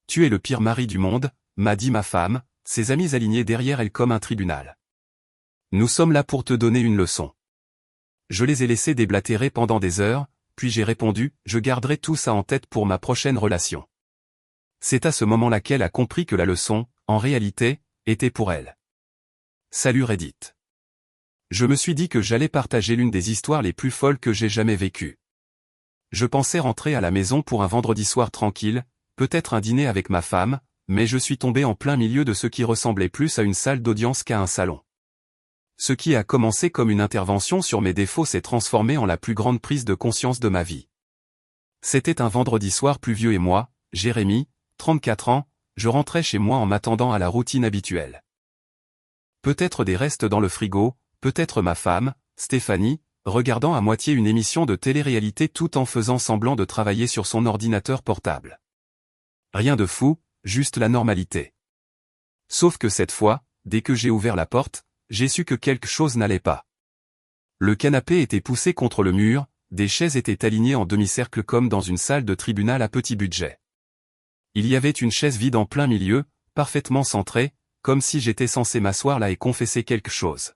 tu es le pire mari du monde, m'a dit ma femme, ses amis alignés derrière elle comme un tribunal. Nous sommes là pour te donner une leçon. Je les ai laissés déblatérer pendant des heures, puis j'ai répondu, je garderai tout ça en tête pour ma prochaine relation. C'est à ce moment-là qu'elle a compris que la leçon, en réalité, était pour elle. Salut Reddit. Je me suis dit que j'allais partager l'une des histoires les plus folles que j'ai jamais vécues. Je pensais rentrer à la maison pour un vendredi soir tranquille, peut-être un dîner avec ma femme, mais je suis tombé en plein milieu de ce qui ressemblait plus à une salle d'audience qu'à un salon. Ce qui a commencé comme une intervention sur mes défauts s'est transformé en la plus grande prise de conscience de ma vie. C'était un vendredi soir pluvieux et moi, Jérémy, 34 ans, je rentrais chez moi en m'attendant à la routine habituelle. Peut-être des restes dans le frigo, peut-être ma femme, Stéphanie, regardant à moitié une émission de télé-réalité tout en faisant semblant de travailler sur son ordinateur portable. Rien de fou, juste la normalité. Sauf que cette fois, dès que j'ai ouvert la porte, j'ai su que quelque chose n'allait pas. Le canapé était poussé contre le mur, des chaises étaient alignées en demi-cercle comme dans une salle de tribunal à petit budget. Il y avait une chaise vide en plein milieu, parfaitement centrée, comme si j'étais censé m'asseoir là et confesser quelque chose.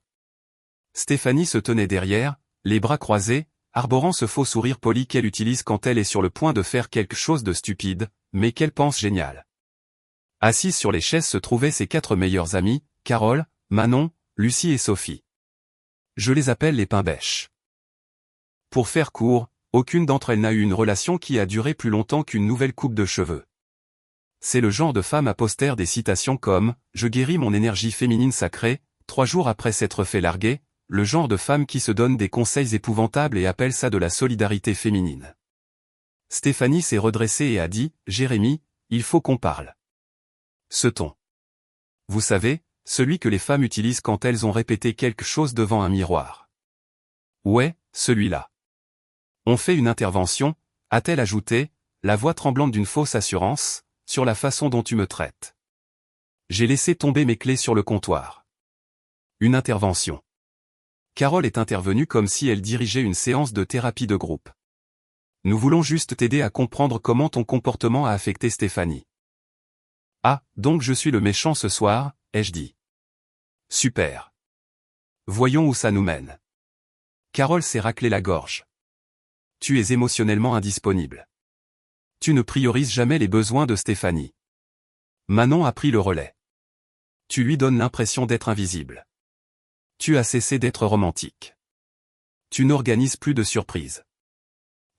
Stéphanie se tenait derrière, les bras croisés, arborant ce faux sourire poli qu'elle utilise quand elle est sur le point de faire quelque chose de stupide, mais qu'elle pense génial. Assises sur les chaises se trouvaient ses 4 meilleures amies, Carole, Manon, Lucie et Sophie. Je les appelle les pains-bêches. Pour faire court, aucune d'entre elles n'a eu une relation qui a duré plus longtemps qu'une nouvelle coupe de cheveux. C'est le genre de femme à poster des citations comme « Je guéris mon énergie féminine sacrée », 3 jours après s'être fait larguer, le genre de femme qui se donne des conseils épouvantables et appelle ça de la solidarité féminine. Stéphanie s'est redressée et a dit « Jérémy, il faut qu'on parle. » Ce ton. Vous savez, celui que les femmes utilisent quand elles ont répété quelque chose devant un miroir. Ouais, celui-là. On fait une intervention, a-t-elle ajouté, la voix tremblante d'une fausse assurance, sur la façon dont tu me traites. J'ai laissé tomber mes clés sur le comptoir. Une intervention. Carole est intervenue comme si elle dirigeait une séance de thérapie de groupe. Nous voulons juste t'aider à comprendre comment ton comportement a affecté Stéphanie. Ah, donc je suis le méchant ce soir, ai-je dit. Super. Voyons où ça nous mène. Carole s'est raclé la gorge. Tu es émotionnellement indisponible. Tu ne priorises jamais les besoins de Stéphanie. Manon a pris le relais. Tu lui donnes l'impression d'être invisible. Tu as cessé d'être romantique. Tu n'organises plus de surprises.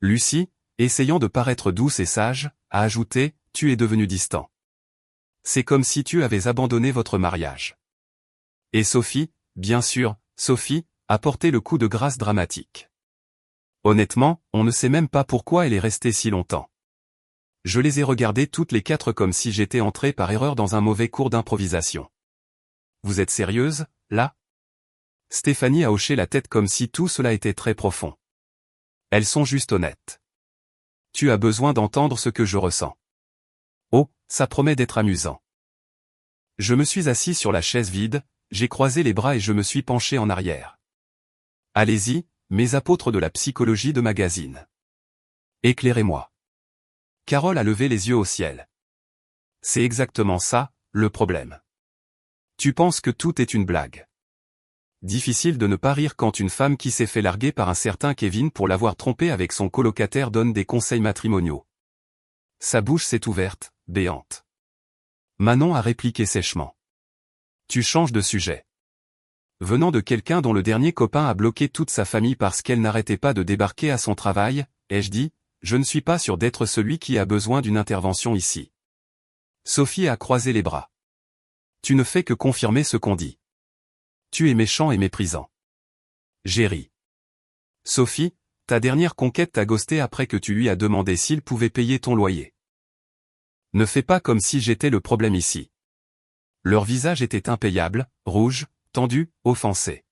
Lucie, essayant de paraître douce et sage, a ajouté, tu es devenu distant. C'est comme si tu avais abandonné votre mariage. Et Sophie, bien sûr, Sophie, a porté le coup de grâce dramatique. Honnêtement, on ne sait même pas pourquoi elle est restée si longtemps. Je les ai regardées toutes les 4 comme si j'étais entré par erreur dans un mauvais cours d'improvisation. Vous êtes sérieuse, là? Stéphanie a hoché la tête comme si tout cela était très profond. Elles sont juste honnêtes. Tu as besoin d'entendre ce que je ressens. Oh, ça promet d'être amusant. Je me suis assis sur la chaise vide, j'ai croisé les bras et je me suis penché en arrière. Allez-y, mes apôtres de la psychologie de magazine. Éclairez-moi. Carole a levé les yeux au ciel. C'est exactement ça, le problème. Tu penses que tout est une blague. Difficile de ne pas rire quand une femme qui s'est fait larguer par un certain Kevin pour l'avoir trompé avec son colocataire donne des conseils matrimoniaux. Sa bouche s'est ouverte, béante. Manon a répliqué sèchement. Tu changes de sujet. Venant de quelqu'un dont le dernier copain a bloqué toute sa famille parce qu'elle n'arrêtait pas de débarquer à son travail, ai-je dit, je ne suis pas sûr d'être celui qui a besoin d'une intervention ici. Sophie a croisé les bras. Tu ne fais que confirmer ce qu'on dit. Tu es méchant et méprisant. J'ai ri. Sophie, ta dernière conquête t'a ghosté après que tu lui as demandé s'il pouvait payer ton loyer. Ne fais pas comme si j'étais le problème ici. Leur visage était impayable, rouge, tendu, offensé.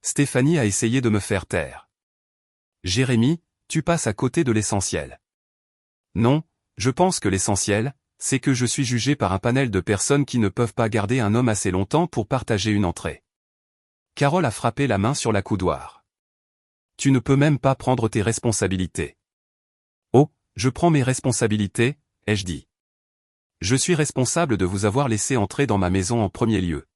Stéphanie a essayé de me faire taire. Jérémy, tu passes à côté de l'essentiel. Non, je pense que l'essentiel, c'est que je suis jugé par un panel de personnes qui ne peuvent pas garder un homme assez longtemps pour partager une entrée. Carole a frappé la main sur la coudoir. Tu ne peux même pas prendre tes responsabilités. Oh, je prends mes responsabilités, ai-je dit. Je suis responsable de vous avoir laissé entrer dans ma maison en premier lieu.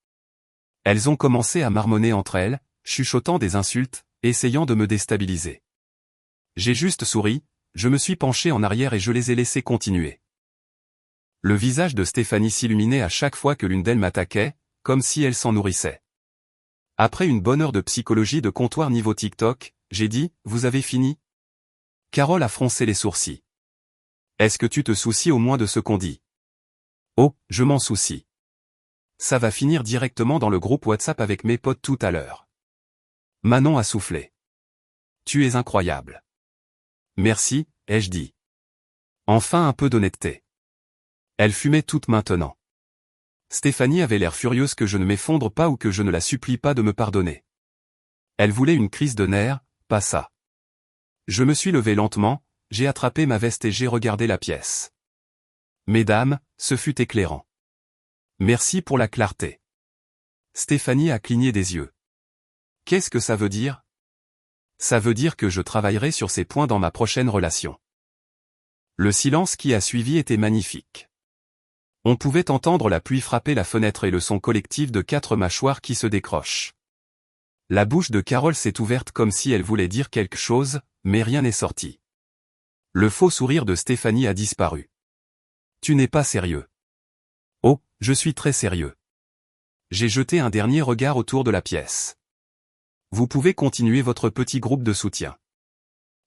Elles ont commencé à marmonner entre elles, chuchotant des insultes, essayant de me déstabiliser. J'ai juste souri, je me suis penché en arrière et je les ai laissées continuer. Le visage de Stéphanie s'illuminait à chaque fois que l'une d'elles m'attaquait, comme si elle s'en nourrissait. Après une bonne heure de psychologie de comptoir niveau TikTok, j'ai dit, vous avez fini? Carole a froncé les sourcils. Est-ce que tu te soucies au moins de ce qu'on dit? Oh, je m'en soucie. Ça va finir directement dans le groupe WhatsApp avec mes potes tout à l'heure. Manon a soufflé. Tu es incroyable. Merci, ai-je dit. Enfin un peu d'honnêteté. Elle fumait toute maintenant. Stéphanie avait l'air furieuse que je ne m'effondre pas ou que je ne la supplie pas de me pardonner. Elle voulait une crise de nerfs, pas ça. Je me suis levé lentement, j'ai attrapé ma veste et j'ai regardé la pièce. Mesdames, ce fut éclairant. Merci pour la clarté. Stéphanie a cligné des yeux. Qu'est-ce que ça veut dire? Ça veut dire que je travaillerai sur ces points dans ma prochaine relation. Le silence qui a suivi était magnifique. On pouvait entendre la pluie frapper la fenêtre et le son collectif de 4 mâchoires qui se décrochent. La bouche de Carole s'est ouverte comme si elle voulait dire quelque chose, mais rien n'est sorti. Le faux sourire de Stéphanie a disparu. Tu n'es pas sérieux. Oh, je suis très sérieux. J'ai jeté un dernier regard autour de la pièce. Vous pouvez continuer votre petit groupe de soutien.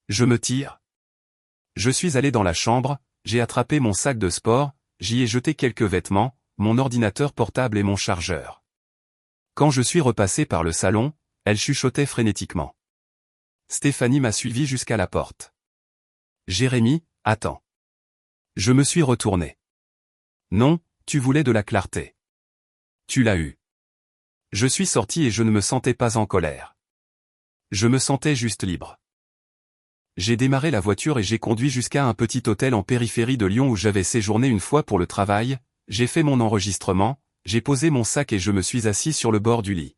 Je me tire. Je suis allé dans la chambre, j'ai attrapé mon sac de sport, j'y ai jeté quelques vêtements, mon ordinateur portable et mon chargeur. Quand je suis repassé par le salon, elle chuchotait frénétiquement. Stéphanie m'a suivi jusqu'à la porte. Jérémy, attends. Je me suis retourné. Non, tu voulais de la clarté. Tu l'as eu. Je suis sorti et je ne me sentais pas en colère. Je me sentais juste libre. J'ai démarré la voiture et j'ai conduit jusqu'à un petit hôtel en périphérie de Lyon où j'avais séjourné une fois pour le travail, j'ai fait mon enregistrement, j'ai posé mon sac et je me suis assis sur le bord du lit.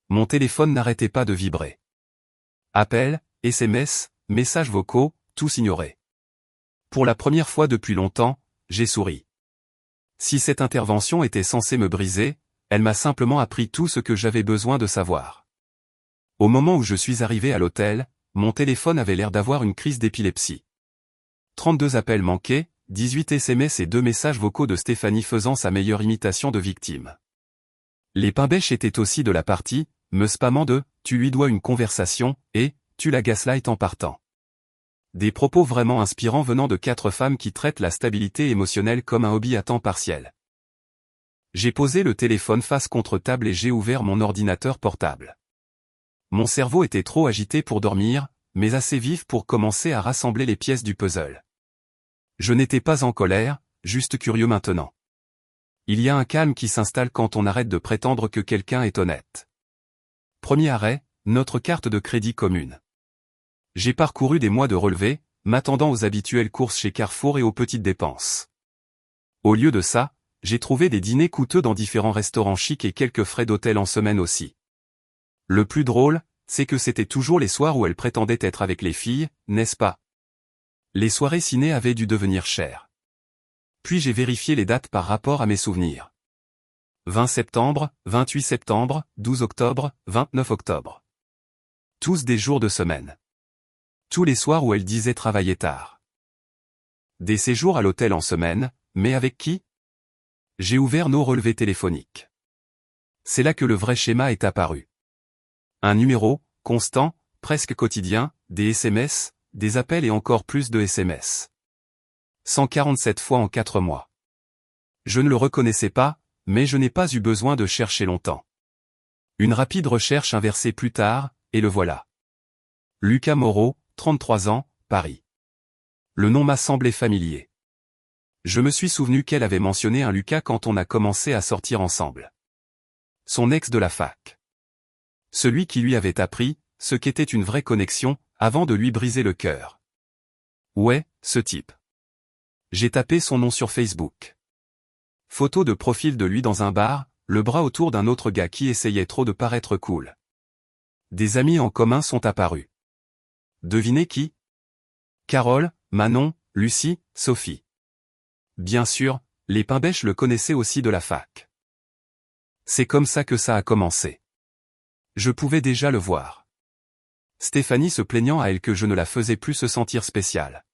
Mon téléphone n'arrêtait pas de vibrer. Appels, SMS, messages vocaux, tous ignorés. Pour la première fois depuis longtemps, j'ai souri. Si cette intervention était censée me briser, elle m'a simplement appris tout ce que j'avais besoin de savoir. Au moment où je suis arrivé à l'hôtel, mon téléphone avait l'air d'avoir une crise d'épilepsie. 32 appels manqués, 18 SMS et 2 messages vocaux de Stéphanie faisant sa meilleure imitation de victime. Les pains-bêches étaient aussi de la partie, me spammant de « tu lui dois une conversation » et « tu la gaslight en partant ». Des propos vraiment inspirants venant de 4 femmes qui traitent la stabilité émotionnelle comme un hobby à temps partiel. J'ai posé le téléphone face contre table et j'ai ouvert mon ordinateur portable. Mon cerveau était trop agité pour dormir, mais assez vif pour commencer à rassembler les pièces du puzzle. Je n'étais pas en colère, juste curieux maintenant. Il y a un calme qui s'installe quand on arrête de prétendre que quelqu'un est honnête. Premier arrêt, notre carte de crédit commune. J'ai parcouru des mois de relevés, m'attendant aux habituelles courses chez Carrefour et aux petites dépenses. Au lieu de ça, j'ai trouvé des dîners coûteux dans différents restaurants chics et quelques frais d'hôtel en semaine aussi. Le plus drôle, c'est que c'était toujours les soirs où elle prétendait être avec les filles, n'est-ce pas? Les soirées ciné avaient dû devenir chères. Puis j'ai vérifié les dates par rapport à mes souvenirs. 20 septembre, 28 septembre, 12 octobre, 29 octobre. Tous des jours de semaine. Tous les soirs où elle disait travailler tard. Des séjours à l'hôtel en semaine, mais avec qui? J'ai ouvert nos relevés téléphoniques. C'est là que le vrai schéma est apparu. Un numéro, constant, presque quotidien, des SMS, des appels et encore plus de SMS. 147 fois en 4 mois. Je ne le reconnaissais pas, mais je n'ai pas eu besoin de chercher longtemps. Une rapide recherche inversée plus tard, et le voilà. Lucas Moreau, 33 ans, Paris. Le nom m'a semblé familier. Je me suis souvenu qu'elle avait mentionné un Lucas quand on a commencé à sortir ensemble. Son ex de la fac. Celui qui lui avait appris ce qu'était une vraie connexion, avant de lui briser le cœur. Ouais, ce type. J'ai tapé son nom sur Facebook. Photo de profil de lui dans un bar, le bras autour d'un autre gars qui essayait trop de paraître cool. Des amis en commun sont apparus. Devinez qui? Carole, Manon, Lucie, Sophie. Bien sûr, les Pimbèches le connaissaient aussi de la fac. C'est comme ça que ça a commencé. Je pouvais déjà le voir. Stéphanie se plaignant à elle que je ne la faisais plus se sentir spéciale.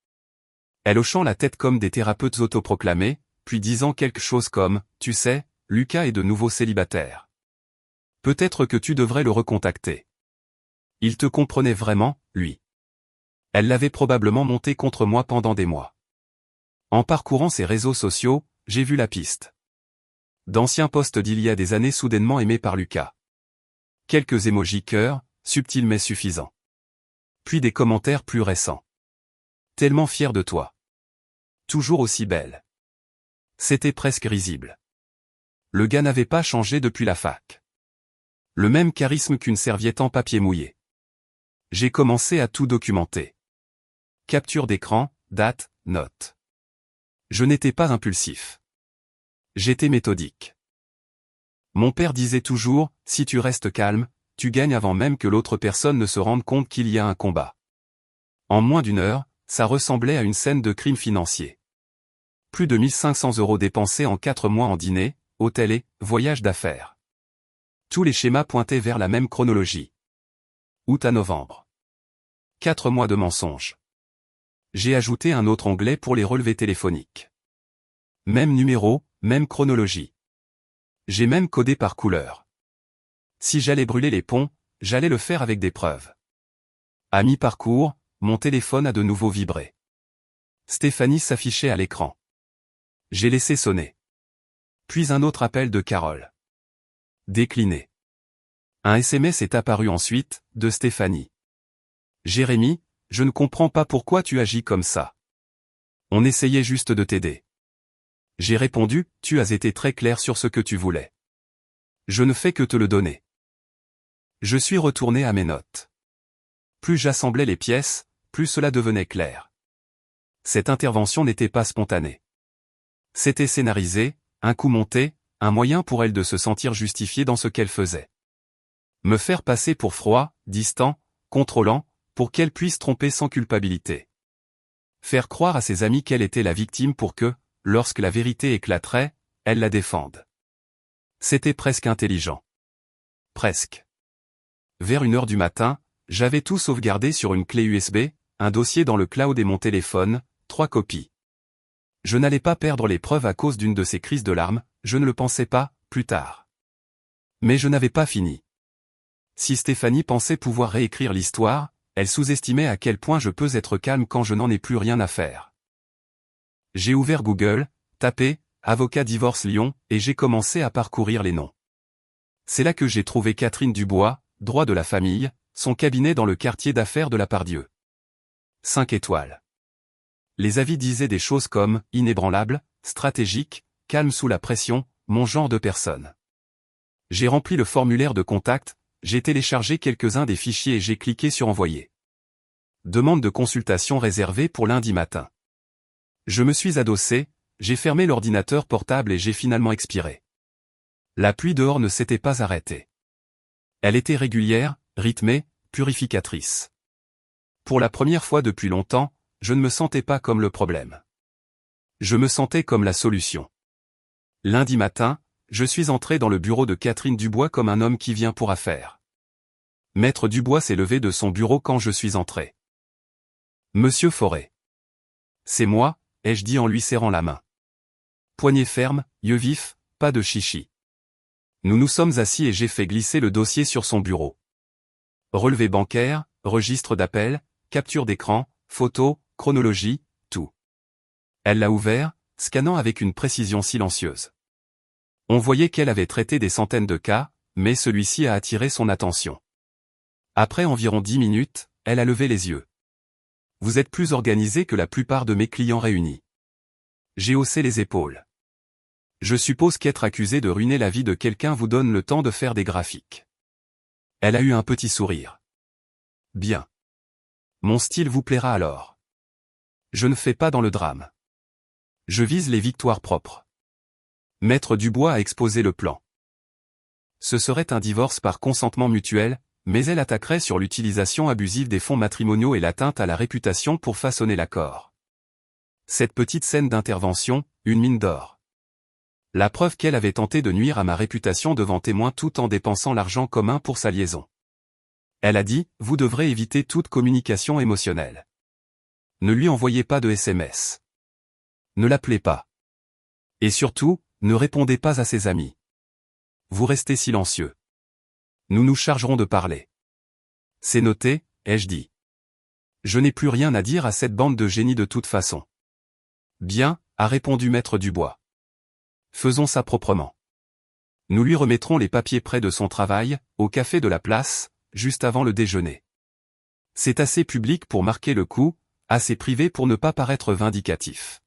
Elle hochant la tête comme des thérapeutes autoproclamés, puis disant quelque chose comme « Tu sais, Lucas est de nouveau célibataire. Peut-être que tu devrais le recontacter. Il te comprenait vraiment, lui. » Elle l'avait probablement monté contre moi pendant des mois. En parcourant ses réseaux sociaux, j'ai vu la piste. D'anciens posts d'il y a des années soudainement aimés par Lucas. Quelques émojis cœur, subtils mais suffisants. Puis des commentaires plus récents. Tellement fier de toi. Toujours aussi belle. C'était presque risible. Le gars n'avait pas changé depuis la fac. Le même charisme qu'une serviette en papier mouillé. J'ai commencé à tout documenter. Capture d'écran, date, note. Je n'étais pas impulsif. J'étais méthodique. Mon père disait toujours, si tu restes calme, tu gagnes avant même que l'autre personne ne se rende compte qu'il y a un combat. En moins d'une heure, ça ressemblait à une scène de crime financier. Plus de 1500 € dépensés en 4 mois en dîner, hôtel et voyage d'affaires. Tous les schémas pointaient vers la même chronologie. Août à novembre. 4 mois de mensonges. J'ai ajouté un autre onglet pour les relevés téléphoniques. Même numéro, même chronologie. J'ai même codé par couleur. Si j'allais brûler les ponts, j'allais le faire avec des preuves. À mi-parcours, mon téléphone a de nouveau vibré. Stéphanie s'affichait à l'écran. J'ai laissé sonner. Puis un autre appel de Carole. Décliné. Un SMS est apparu ensuite, de Stéphanie. Jérémy, je ne comprends pas pourquoi tu agis comme ça. On essayait juste de t'aider. J'ai répondu, tu as été très clair sur ce que tu voulais. Je ne fais que te le donner. Je suis retourné à mes notes. Plus j'assemblais les pièces, plus cela devenait clair. Cette intervention n'était pas spontanée. C'était scénarisé, un coup monté, un moyen pour elle de se sentir justifiée dans ce qu'elle faisait. Me faire passer pour froid, distant, contrôlant, pour qu'elle puisse tromper sans culpabilité. Faire croire à ses amis qu'elle était la victime pour que, lorsque la vérité éclaterait, elle la défende. C'était presque intelligent. Presque. Vers 1 heure du matin, j'avais tout sauvegardé sur une clé USB, un dossier dans le cloud et mon téléphone, 3 copies. Je n'allais pas perdre les preuves à cause d'une de ces crises de larmes, je ne le pensais pas, plus tard. Mais je n'avais pas fini. Si Stéphanie pensait pouvoir réécrire l'histoire, elle sous-estimait à quel point je peux être calme quand je n'en ai plus rien à faire. J'ai ouvert Google, tapé « Avocat divorce Lyon » et j'ai commencé à parcourir les noms. C'est là que j'ai trouvé Catherine Dubois, droit de la famille, son cabinet dans le quartier d'affaires de la Pardieu. 5 étoiles. Les avis disaient des choses comme « inébranlable »,« stratégique »,« calme sous la pression », mon genre de personne. J'ai rempli le formulaire de contact, j'ai téléchargé quelques-uns des fichiers et j'ai cliqué sur « Envoyer ». Demande de consultation réservée pour lundi matin. Je me suis adossé, j'ai fermé l'ordinateur portable et j'ai finalement expiré. La pluie dehors ne s'était pas arrêtée. Elle était régulière, rythmée, purificatrice. Pour la première fois depuis longtemps, je ne me sentais pas comme le problème. Je me sentais comme la solution. Lundi matin, je suis entré dans le bureau de Catherine Dubois comme un homme qui vient pour affaire. Maître Dubois s'est levé de son bureau quand je suis entré. Monsieur Forêt. C'est moi, ai-je dit en lui serrant la main. Poignée ferme, yeux vifs, pas de chichi. Nous nous sommes assis et j'ai fait glisser le dossier sur son bureau. Relevé bancaire, registre d'appel, capture d'écran, photo, chronologie, tout. Elle l'a ouvert, scannant avec une précision silencieuse. On voyait qu'elle avait traité des centaines de cas, mais celui-ci a attiré son attention. Après environ 10 minutes, elle a levé les yeux. Vous êtes plus organisé que la plupart de mes clients réunis. J'ai haussé les épaules. Je suppose qu'être accusé de ruiner la vie de quelqu'un vous donne le temps de faire des graphiques. Elle a eu un petit sourire. Bien. Mon style vous plaira alors. Je ne fais pas dans le drame. Je vise les victoires propres. Maître Dubois a exposé le plan. Ce serait un divorce par consentement mutuel, mais elle attaquerait sur l'utilisation abusive des fonds matrimoniaux et l'atteinte à la réputation pour façonner l'accord. Cette petite scène d'intervention, une mine d'or. La preuve qu'elle avait tenté de nuire à ma réputation devant témoins tout en dépensant l'argent commun pour sa liaison. Elle a dit, vous devrez éviter toute communication émotionnelle. Ne lui envoyez pas de SMS. Ne l'appelez pas. Et surtout, ne répondez pas à ses amis. Vous restez silencieux. Nous nous chargerons de parler. C'est noté, ai-je dit. Je n'ai plus rien à dire à cette bande de génies de toute façon. Bien, a répondu Maître Dubois. Faisons ça proprement. Nous lui remettrons les papiers près de son travail, au café de la place, juste avant le déjeuner. C'est assez public pour marquer le coup, assez privé pour ne pas paraître vindicatif.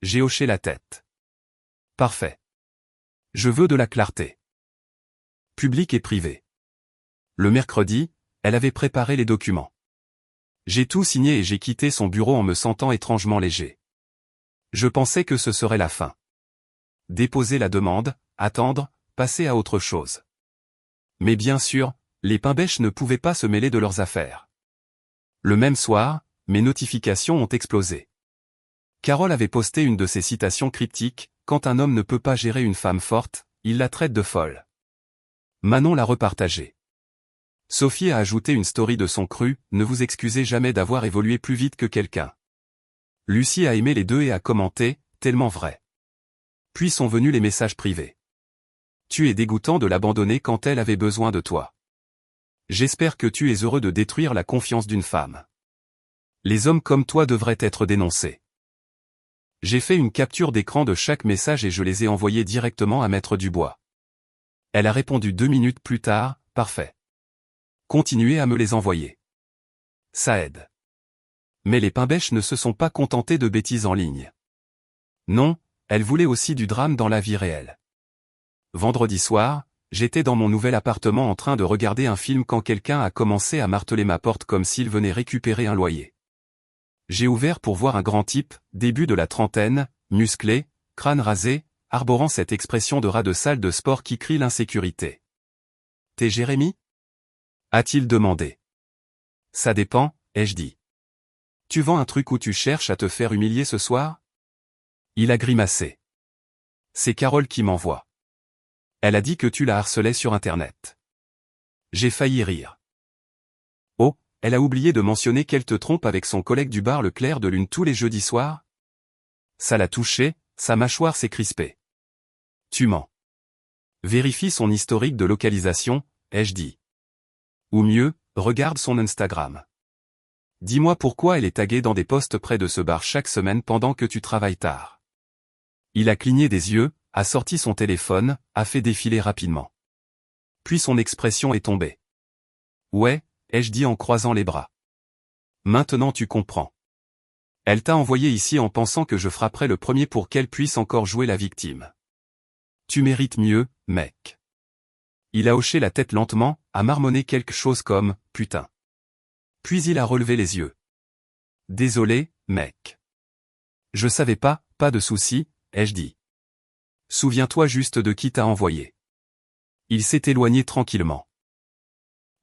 J'ai hoché la tête. Parfait. Je veux de la clarté. Public et privé. Le mercredi, elle avait préparé les documents. J'ai tout signé et j'ai quitté son bureau en me sentant étrangement léger. Je pensais que ce serait la fin. Déposer la demande, attendre, passer à autre chose. Mais bien sûr, les Pimbèches ne pouvaient pas se mêler de leurs affaires. Le même soir, mes notifications ont explosé. Carole avait posté une de ses citations cryptiques, « Quand un homme ne peut pas gérer une femme forte, il la traite de folle ». Manon l'a repartagée. Sophie a ajouté une story de son cru, « Ne vous excusez jamais d'avoir évolué plus vite que quelqu'un ». Lucie a aimé les deux et a commenté, « Tellement vrai ». Puis sont venus les messages privés. Tu es dégoûtant de l'abandonner quand elle avait besoin de toi. J'espère que tu es heureux de détruire la confiance d'une femme. Les hommes comme toi devraient être dénoncés. J'ai fait une capture d'écran de chaque message et je les ai envoyés directement à Maître Dubois. Elle a répondu 2 minutes plus tard, parfait. Continuez à me les envoyer. Ça aide. Mais les Pimbèches ne se sont pas contentés de bêtises en ligne. Non, elles voulaient aussi du drame dans la vie réelle. Vendredi soir, j'étais dans mon nouvel appartement en train de regarder un film quand quelqu'un a commencé à marteler ma porte comme s'il venait récupérer un loyer. J'ai ouvert pour voir un grand type, début de la trentaine, musclé, crâne rasé, arborant cette expression de rat de salle de sport qui crie l'insécurité. « T'es Jérémy » a-t-il demandé. « Ça dépend, ai-je dit. Tu vends un truc ou tu cherches à te faire humilier ce soir ?» Il a grimacé. « C'est Carole qui m'envoie. Elle a dit que tu la harcelais sur Internet. » J'ai failli rire. Oh, elle a oublié de mentionner qu'elle te trompe avec son collègue du bar Le Clair de Lune tous les jeudis soirs? Ça l'a touché, sa mâchoire s'est crispée. Tu mens. Vérifie son historique de localisation, ai-je dit. Ou mieux, regarde son Instagram. Dis-moi pourquoi elle est taguée dans des posts près de ce bar chaque semaine pendant que tu travailles tard. Il a cligné des yeux, a sorti son téléphone, a fait défiler rapidement. Puis son expression est tombée. Ouais, ai-je dit en croisant les bras. Maintenant tu comprends. Elle t'a envoyé ici en pensant que je frapperais le premier pour qu'elle puisse encore jouer la victime. Tu mérites mieux, mec. Il a hoché la tête lentement, a marmonné quelque chose comme « putain ». Puis il a relevé les yeux. Désolé, mec. Je savais pas, pas de souci, ai-je dit. Souviens-toi juste de qui t'a envoyé. Il s'est éloigné tranquillement.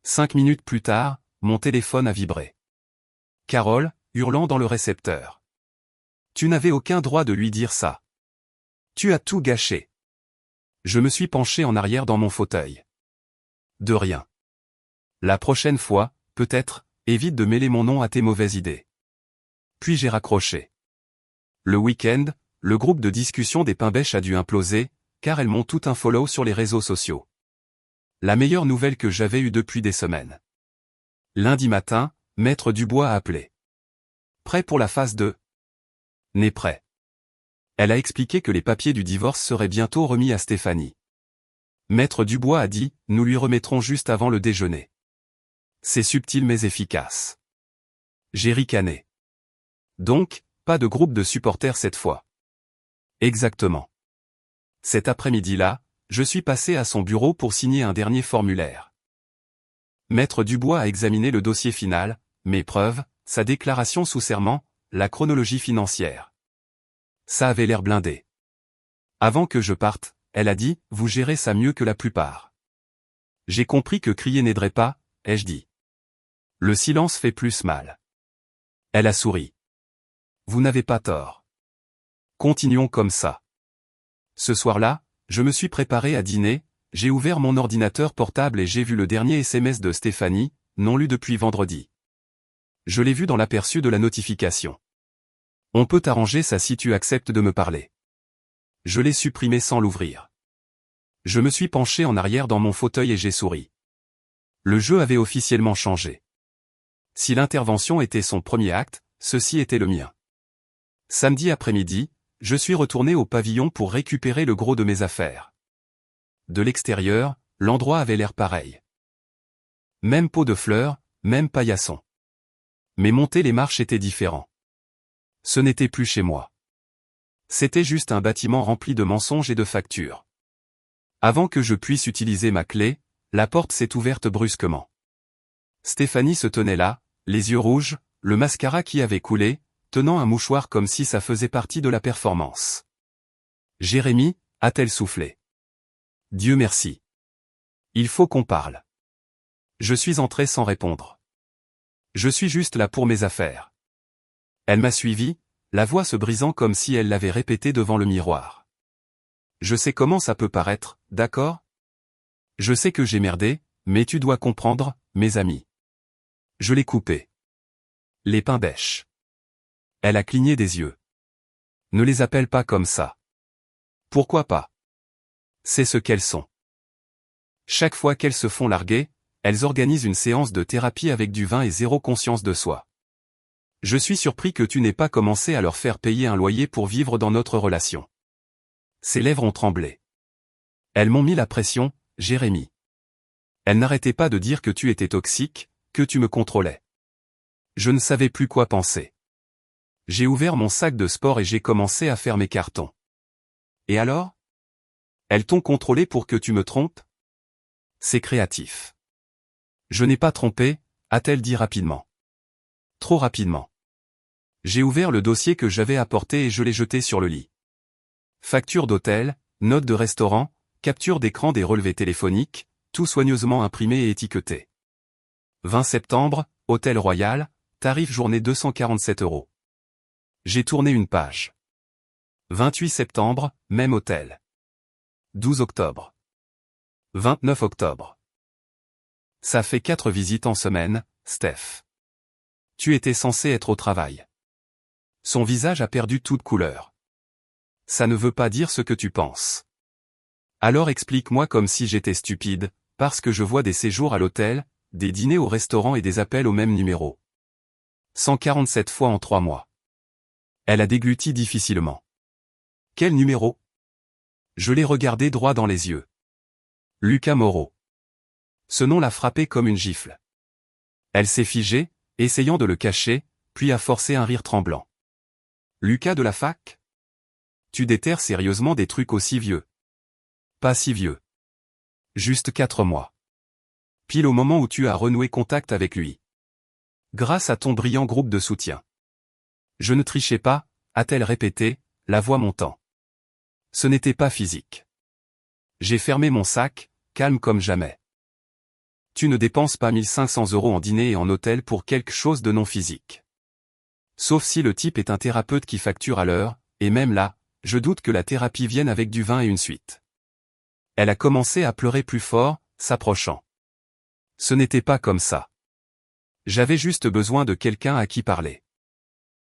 5 minutes plus tard, mon téléphone a vibré. Carole, hurlant dans le récepteur. Tu n'avais aucun droit de lui dire ça. Tu as tout gâché. Je me suis penché en arrière dans mon fauteuil. De rien. La prochaine fois, peut-être, évite de mêler mon nom à tes mauvaises idées. Puis j'ai raccroché. Le week-end, le groupe de discussion des Pimbèches a dû imploser, car elles m'ont tout un follow sur les réseaux sociaux. La meilleure nouvelle que j'avais eue depuis des semaines. Lundi matin, Maître Dubois a appelé. Prêt pour la phase 2? N'est prêt. Elle a expliqué que les papiers du divorce seraient bientôt remis à Stéphanie. Maître Dubois a dit, nous lui remettrons juste avant le déjeuner. C'est subtil mais efficace. J'ai ricané. Donc, pas de groupe de supporters cette fois. Exactement. Cet après-midi-là, je suis passé à son bureau pour signer un dernier formulaire. Maître Dubois a examiné le dossier final, mes preuves, sa déclaration sous serment, la chronologie financière. Ça avait l'air blindé. Avant que je parte, elle a dit, vous gérez ça mieux que la plupart. J'ai compris que crier n'aiderait pas, ai-je dit. Le silence fait plus mal. Elle a souri. Vous n'avez pas tort. Continuons comme ça. Ce soir-là, je me suis préparé à dîner, j'ai ouvert mon ordinateur portable et j'ai vu le dernier SMS de Stéphanie, non lu depuis vendredi. Je l'ai vu dans l'aperçu de la notification. On peut arranger ça si tu acceptes de me parler. Je l'ai supprimé sans l'ouvrir. Je me suis penché en arrière dans mon fauteuil et j'ai souri. Le jeu avait officiellement changé. Si l'intervention était son premier acte, ceci était le mien. Samedi après-midi, je suis retourné au pavillon pour récupérer le gros de mes affaires. De l'extérieur, l'endroit avait l'air pareil. Même pot de fleurs, même paillasson. Mais monter les marches était différent. Ce n'était plus chez moi. C'était juste un bâtiment rempli de mensonges et de factures. Avant que je puisse utiliser ma clé, la porte s'est ouverte brusquement. Stéphanie se tenait là, les yeux rouges, le mascara qui avait coulé, tenant un mouchoir comme si ça faisait partie de la performance. « Jérémy » a-t-elle soufflé. « Dieu merci. Il faut qu'on parle. » Je suis entré sans répondre. Je suis juste là pour mes affaires. Elle m'a suivi, la voix se brisant comme si elle l'avait répété devant le miroir. Je sais comment ça peut paraître, d'accord? Je sais que j'ai merdé, mais tu dois comprendre, mes amis. Je l'ai coupé. Les pains bêches. Elle a cligné des yeux. Ne les appelle pas comme ça. Pourquoi pas? C'est ce qu'elles sont. Chaque fois qu'elles se font larguer, elles organisent une séance de thérapie avec du vin et zéro conscience de soi. Je suis surpris que tu n'aies pas commencé à leur faire payer un loyer pour vivre dans notre relation. Ses lèvres ont tremblé. Elles m'ont mis la pression, Jérémy. Elles n'arrêtaient pas de dire que tu étais toxique, que tu me contrôlais. Je ne savais plus quoi penser. J'ai ouvert mon sac de sport et j'ai commencé à faire mes cartons. Et alors? Elles t'ont contrôlé pour que tu me trompes? C'est créatif. Je n'ai pas trompé, a-t-elle dit rapidement. Trop rapidement. J'ai ouvert le dossier que j'avais apporté et je l'ai jeté sur le lit. Facture d'hôtel, notes de restaurant, capture d'écran des relevés téléphoniques, tout soigneusement imprimé et étiqueté. 20 septembre, Hôtel Royal, tarif journée 247 €. J'ai tourné une page. 28 septembre, même hôtel. 12 octobre. 29 octobre. Ça fait 4 visites en semaine, Steph. Tu étais censé être au travail. Son visage a perdu toute couleur. Ça ne veut pas dire ce que tu penses. Alors explique-moi comme si j'étais stupide, parce que je vois des séjours à l'hôtel, des dîners au restaurant et des appels au même numéro. 147 fois en 3 mois. Elle a dégluti difficilement. Quel numéro? Je l'ai regardé droit dans les yeux. Lucas Moreau. Ce nom l'a frappé comme une gifle. Elle s'est figée, essayant de le cacher, puis a forcé un rire tremblant. Lucas de la fac? Tu déterres sérieusement des trucs aussi vieux? Pas si vieux. Juste 4 mois. Pile au moment où tu as renoué contact avec lui. Grâce à ton brillant groupe de soutien. Je ne trichais pas, a-t-elle répété, la voix montant. Ce n'était pas physique. J'ai fermé mon sac, calme comme jamais. Tu ne dépenses pas 1500 € en dîner et en hôtel pour quelque chose de non physique. Sauf si le type est un thérapeute qui facture à l'heure, et même là, je doute que la thérapie vienne avec du vin et une suite. Elle a commencé à pleurer plus fort, s'approchant. Ce n'était pas comme ça. J'avais juste besoin de quelqu'un à qui parler.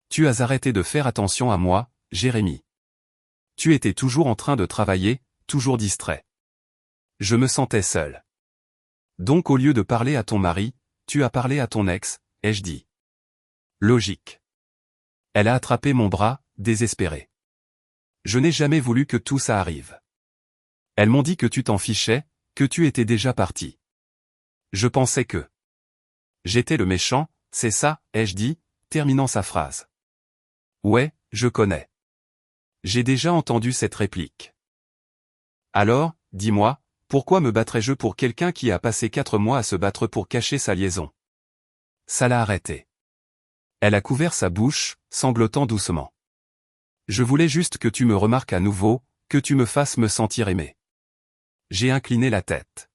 Tu as arrêté de faire attention à moi, Jérémy. Tu étais toujours en train de travailler, toujours distrait. Je me sentais seul. Donc au lieu de parler à ton mari, tu as parlé à ton ex, ai-je dit. Logique. Elle a attrapé mon bras, désespérée. Je n'ai jamais voulu que tout ça arrive. Elles m'ont dit que tu t'en fichais, que tu étais déjà parti. Je pensais que j'étais le méchant, c'est ça, ai-je dit, terminant sa phrase. Ouais, je connais. J'ai déjà entendu cette réplique. Alors, dis-moi, pourquoi me battrais-je pour quelqu'un qui a passé 4 mois à se battre pour cacher sa liaison? Ça l'a arrêté. Elle a couvert sa bouche, sanglotant doucement. Je voulais juste que tu me remarques à nouveau, que tu me fasses me sentir aimé. J'ai incliné la tête.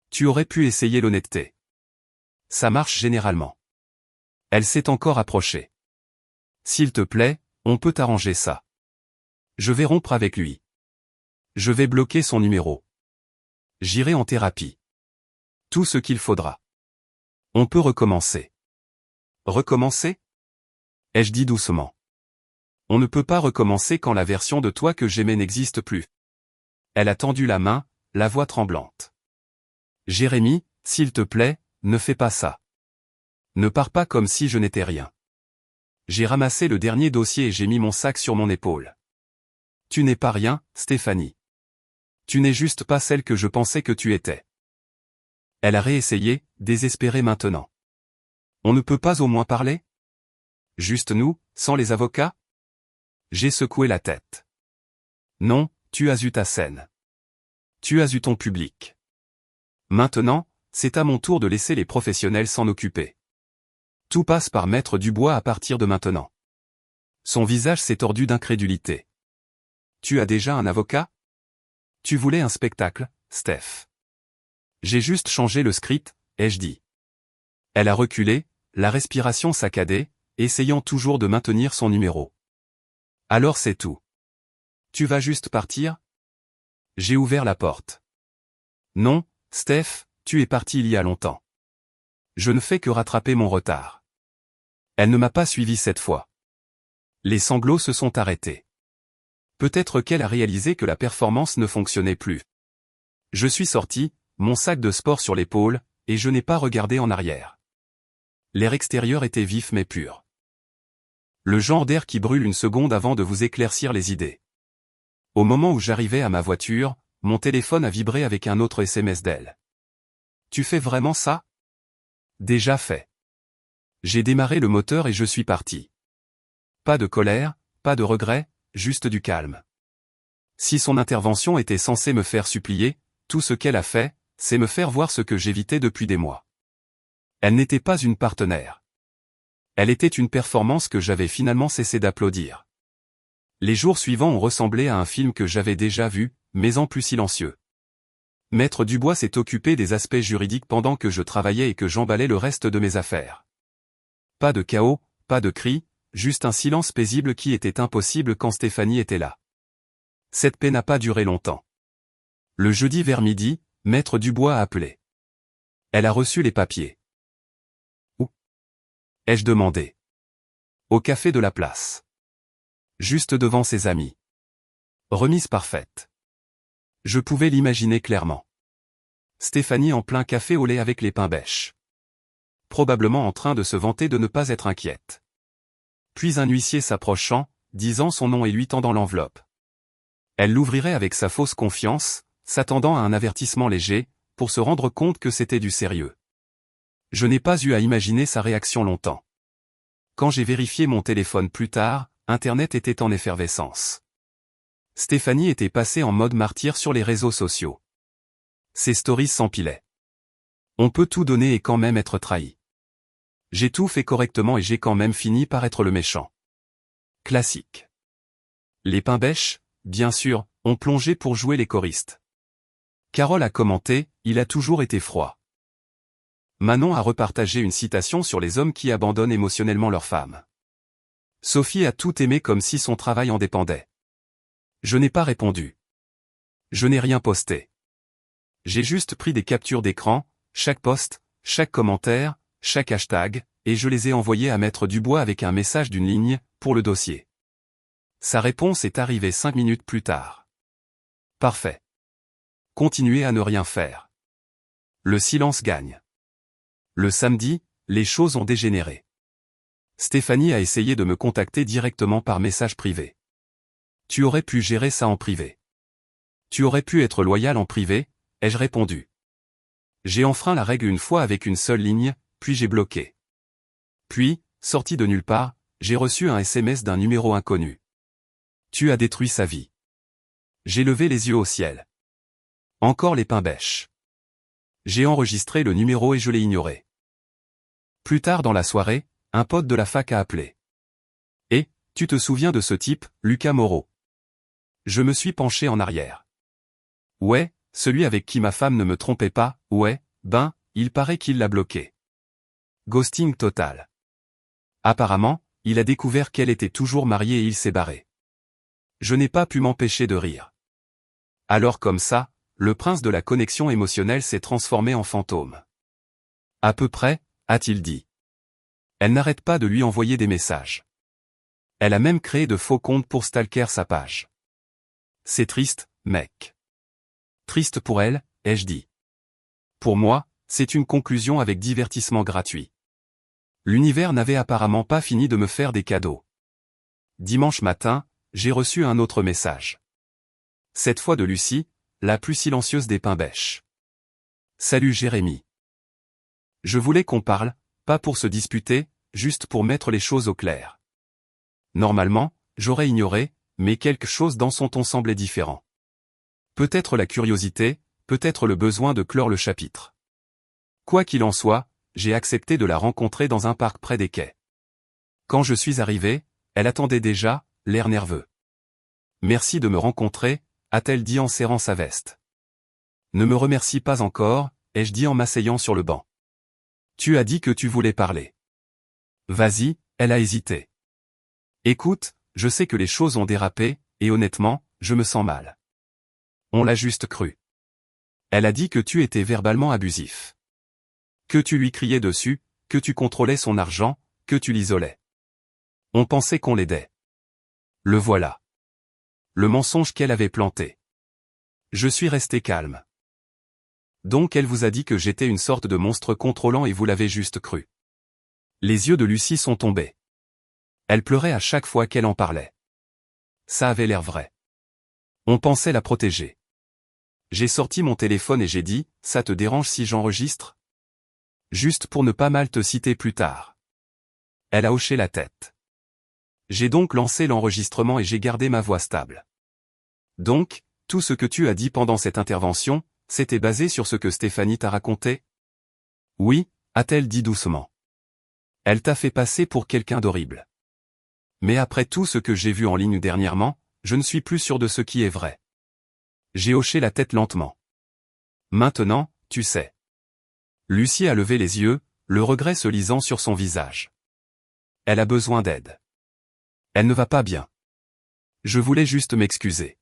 Tu aurais pu essayer l'honnêteté. Ça marche généralement. Elle s'est encore approchée. S'il te plaît, on peut arranger ça. Je vais rompre avec lui. Je vais bloquer son numéro. J'irai en thérapie. Tout ce qu'il faudra. On peut recommencer. Recommencer? Ai-je dit doucement. On ne peut pas recommencer quand la version de toi que j'aimais n'existe plus. Elle a tendu la main, la voix tremblante. Jérémy, s'il te plaît, ne fais pas ça. Ne pars pas comme si je n'étais rien. J'ai ramassé le dernier dossier et j'ai mis mon sac sur mon épaule. Tu n'es pas rien, Stéphanie. Tu n'es juste pas celle que je pensais que tu étais. Elle a réessayé, désespérée maintenant. On ne peut pas au moins parler? Juste nous, sans les avocats? J'ai secoué la tête. Non, tu as eu ta scène. Tu as eu ton public. Maintenant, c'est à mon tour de laisser les professionnels s'en occuper. Tout passe par Maître Dubois à partir de maintenant. Son visage s'est tordu d'incrédulité. Tu as déjà un avocat? Tu voulais un spectacle, Steph. J'ai juste changé le script, ai-je dit. Elle a reculé, la respiration saccadée, essayant toujours de maintenir son numéro. Alors c'est tout. Tu vas juste partir? J'ai ouvert la porte. Non, Steph, tu es parti il y a longtemps. Je ne fais que rattraper mon retard. Elle ne m'a pas suivi cette fois. Les sanglots se sont arrêtés. Peut-être qu'elle a réalisé que la performance ne fonctionnait plus. Je suis sorti, mon sac de sport sur l'épaule, et je n'ai pas regardé en arrière. L'air extérieur était vif mais pur. Le genre d'air qui brûle une seconde avant de vous éclaircir les idées. Au moment où j'arrivais à ma voiture, mon téléphone a vibré avec un autre SMS d'elle. Tu fais vraiment ça? Déjà fait. J'ai démarré le moteur et je suis parti. Pas de colère, pas de regret, juste du calme. Si son intervention était censée me faire supplier, tout ce qu'elle a fait, c'est me faire voir ce que j'évitais depuis des mois. Elle n'était pas une partenaire. Elle était une performance que j'avais finalement cessé d'applaudir. Les jours suivants ont ressemblé à un film que j'avais déjà vu, mais en plus silencieux. Maître Dubois s'est occupé des aspects juridiques pendant que je travaillais et que j'emballais le reste de mes affaires. Pas de chaos, pas de cris, juste un silence paisible qui était impossible quand Stéphanie était là. Cette paix n'a pas duré longtemps. Le jeudi vers midi, Maître Dubois a appelé. Elle a reçu les papiers. Où? Ai-je demandé. Au café de la place. Juste devant ses amis. Remise parfaite. Je pouvais l'imaginer clairement. Stéphanie en plein café au lait avec les pains bêches. Probablement en train de se vanter de ne pas être inquiète. Puis un huissier s'approchant, disant son nom et lui tendant l'enveloppe. Elle l'ouvrirait avec sa fausse confiance, s'attendant à un avertissement léger, pour se rendre compte que c'était du sérieux. Je n'ai pas eu à imaginer sa réaction longtemps. Quand j'ai vérifié mon téléphone plus tard, Internet était en effervescence. Stéphanie était passée en mode martyr sur les réseaux sociaux. Ses stories s'empilaient. On peut tout donner et quand même être trahi. J'ai tout fait correctement et j'ai quand même fini par être le méchant. Classique. Les pains bêches, bien sûr, ont plongé pour jouer les choristes. Carole a commenté, il a toujours été froid. Manon a repartagé une citation sur les hommes qui abandonnent émotionnellement leurs femmes. Sophie a tout aimé comme si son travail en dépendait. Je n'ai pas répondu. Je n'ai rien posté. J'ai juste pris des captures d'écran, chaque post, chaque commentaire, chaque hashtag, et je les ai envoyés à Maître Dubois avec un message d'une ligne, pour le dossier. Sa réponse est arrivée 5 minutes plus tard. Parfait. Continuez à ne rien faire. Le silence gagne. Le samedi, les choses ont dégénéré. Stéphanie a essayé de me contacter directement par message privé. Tu aurais pu gérer ça en privé. Tu aurais pu être loyal en privé, ai-je répondu. J'ai enfreint la règle une fois avec une seule ligne, puis j'ai bloqué. Puis, sorti de nulle part, j'ai reçu un SMS d'un numéro inconnu. Tu as détruit sa vie. J'ai levé les yeux au ciel. Encore les pains bêches. J'ai enregistré le numéro et je l'ai ignoré. Plus tard dans la soirée, un pote de la fac a appelé. Et, tu te souviens de ce type, Lucas Moreau? Je me suis penché en arrière. Ouais, celui avec qui ma femme ne me trompait pas, ouais, ben, il paraît qu'il l'a bloqué. Ghosting total. Apparemment, il a découvert qu'elle était toujours mariée et il s'est barré. Je n'ai pas pu m'empêcher de rire. Alors comme ça, le prince de la connexion émotionnelle s'est transformé en fantôme. À peu près, a-t-il dit. Elle n'arrête pas de lui envoyer des messages. Elle a même créé de faux comptes pour stalker sa page. C'est triste, mec. Triste pour elle, ai-je dit. Pour moi, c'est une conclusion avec divertissement gratuit. L'univers n'avait apparemment pas fini de me faire des cadeaux. Dimanche matin, j'ai reçu un autre message. Cette fois de Lucie, la plus silencieuse des pains-bêches. Salut Jérémy. Je voulais qu'on parle, pas pour se disputer, juste pour mettre les choses au clair. Normalement, j'aurais ignoré, mais quelque chose dans son ton semblait différent. Peut-être la curiosité, peut-être le besoin de clore le chapitre. Quoi qu'il en soit, j'ai accepté de la rencontrer dans un parc près des quais. Quand je suis arrivé, elle attendait déjà, l'air nerveux. Merci de me rencontrer, a-t-elle dit en serrant sa veste. Ne me remercie pas encore, ai-je dit en m'asseyant sur le banc. Tu as dit que tu voulais parler. Vas-y, elle a hésité. Écoute, je sais que les choses ont dérapé, et honnêtement, je me sens mal. On l'a juste cru. Elle a dit que tu étais verbalement abusif. Que tu lui criais dessus, que tu contrôlais son argent, que tu l'isolais. On pensait qu'on l'aidait. Le voilà. Le mensonge qu'elle avait planté. Je suis resté calme. Donc elle vous a dit que j'étais une sorte de monstre contrôlant et vous l'avez juste cru. Les yeux de Lucie sont tombés. Elle pleurait à chaque fois qu'elle en parlait. Ça avait l'air vrai. On pensait la protéger. J'ai sorti mon téléphone et j'ai dit, ça te dérange si j'enregistre ? Juste pour ne pas mal te citer plus tard. Elle a hoché la tête. J'ai donc lancé l'enregistrement et j'ai gardé ma voix stable. Donc, tout ce que tu as dit pendant cette intervention, c'était basé sur ce que Stéphanie t'a raconté ? Oui, a-t-elle dit doucement. Elle t'a fait passer pour quelqu'un d'horrible. Mais après tout ce que j'ai vu en ligne dernièrement, je ne suis plus sûr de ce qui est vrai. J'ai hoché la tête lentement. Maintenant, tu sais. Lucie a levé les yeux, le regret se lisant sur son visage. Elle a besoin d'aide. Elle ne va pas bien. Je voulais juste m'excuser.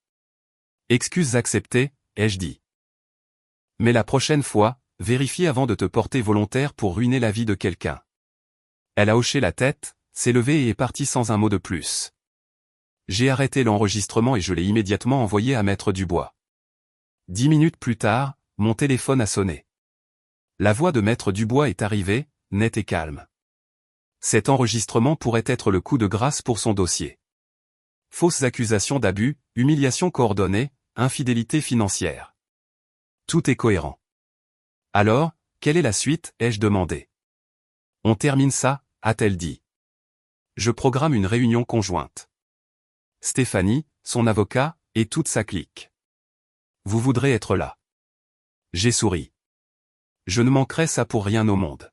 Excuses acceptées, ai-je dit. Mais la prochaine fois, vérifie avant de te porter volontaire pour ruiner la vie de quelqu'un. Elle a hoché la tête, s'est levée et est partie sans un mot de plus. J'ai arrêté l'enregistrement et je l'ai immédiatement envoyé à Maître Dubois. 10 minutes plus tard, mon téléphone a sonné. La voix de Maître Dubois est arrivée, nette et calme. Cet enregistrement pourrait être le coup de grâce pour son dossier. Fausses accusations d'abus, humiliation coordonnée, infidélité financière. Tout est cohérent. Alors, quelle est la suite, ai-je demandé. On termine ça, a-t-elle dit. Je programme une réunion conjointe. Stéphanie, son avocat, et toute sa clique. Vous voudrez être là. J'ai souri. Je ne manquerai ça pour rien au monde.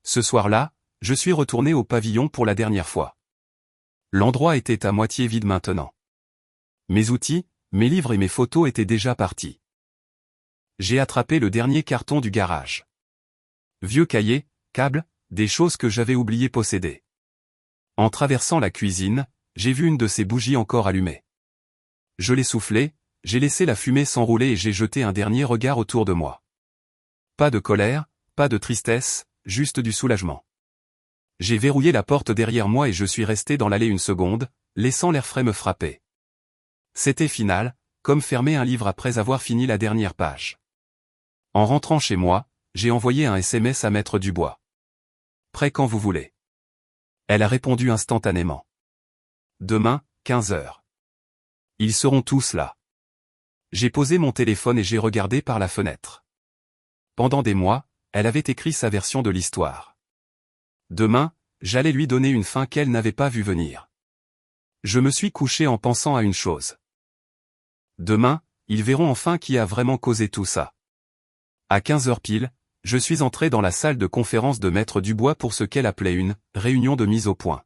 Ce soir-là, je suis retourné au pavillon pour la dernière fois. L'endroit était à moitié vide maintenant. Mes outils, mes livres et mes photos étaient déjà partis. J'ai attrapé le dernier carton du garage. Vieux cahiers, câbles, des choses que j'avais oublié posséder. En traversant la cuisine, j'ai vu une de ces bougies encore allumée. Je l'ai soufflée, j'ai laissé la fumée s'enrouler et j'ai jeté un dernier regard autour de moi. Pas de colère, pas de tristesse, juste du soulagement. J'ai verrouillé la porte derrière moi et je suis resté dans l'allée une seconde, laissant l'air frais me frapper. C'était final, comme fermer un livre après avoir fini la dernière page. En rentrant chez moi, j'ai envoyé un SMS à Maître Dubois. Prêt quand vous voulez. Elle a répondu instantanément. Demain, 15 heures. Ils seront tous là. J'ai posé mon téléphone et j'ai regardé par la fenêtre. Pendant des mois, elle avait écrit sa version de l'histoire. Demain, j'allais lui donner une fin qu'elle n'avait pas vue venir. Je me suis couché en pensant à une chose. Demain, ils verront enfin qui a vraiment causé tout ça. À 15 heures pile, je suis entré dans la salle de conférence de Maître Dubois pour ce qu'elle appelait une « réunion de mise au point ».